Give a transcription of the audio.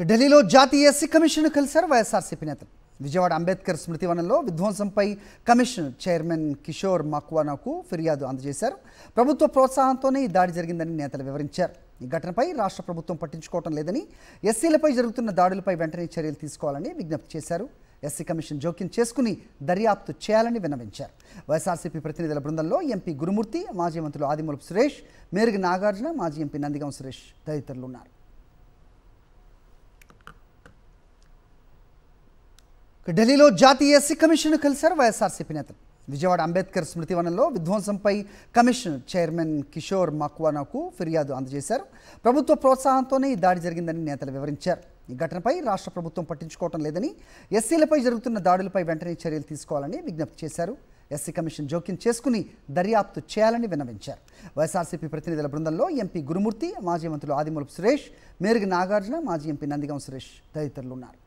ఢిల్లీలో జాతీయ SC commission కలిశారు వైఎస్ఆర్సీపీ నేతలు. విజయవాడ అంబేద్కర్ స్మృతి వనంలో విధ్వంసంపై కమిషన్ చైర్మన్ కిషోర్ మక్వానాకు ఫిర్యాదు అందజేశారు. ప్రభుత్వ ప్రోత్సాహంతోనే ఈ దాడి జరిగిందని నేతలు వివరించారు. ఈ ఘటనపై రాష్ట్ర ప్రభుత్వం పట్టించుకోవడం లేదని, ఎస్సీలపై జరుగుతున్న దాడులపై వెంటనే చర్యలు తీసుకోవాలని విజ్ఞప్తి చేశారు. ఎస్సీ కమిషన్ జోక్యం చేసుకుని దర్యాప్తు చేయాలని విన్నవించారు. వైఎస్ఆర్సీపీ ప్రతినిధుల బృందంలో ఎంపీ గురుమూర్తి, మాజీ మంత్రులు ఆదిమూలపు సురేష్, మేరుగు నాగార్జున, మాజీ ఎంపీ నందిగం సురేష్ తదితరులు ఉన్నారు. ఢిల్లీలో జాతీయ ఎస్సీ కమిషన్ కలిశారు వైఎస్ఆర్సీపీ నేతలు. విజయవాడ అంబేద్కర్ స్మృతి వనంలో విధ్వంసంపై కమిషన్ చైర్మన్ కిషోర్ మక్వానాకు ఫిర్యాదు అందజేశారు. ప్రభుత్వ ప్రోత్సాహంతోనే ఈ దాడి జరిగిందని నేతలు వివరించారు. ఈ ఘటనపై రాష్ట్ర ప్రభుత్వం పట్టించుకోవడం లేదని, ఎస్సీలపై జరుగుతున్న దాడులపై వెంటనే చర్యలు తీసుకోవాలని విజ్ఞప్తి చేశారు. ఎస్సీ కమిషన్ జోక్యం చేసుకుని దర్యాప్తు చేయాలని విన్నవించారు. వైఎస్ఆర్సీపీ ప్రతినిధుల బృందంలో ఎంపీ గురుమూర్తి, మాజీ మంత్రులు ఆదిమూలపు సురేష్, మేరుగు నాగార్జున, మాజీ ఎంపీ నందిగం సురేష్ తదితరులు ఉన్నారు.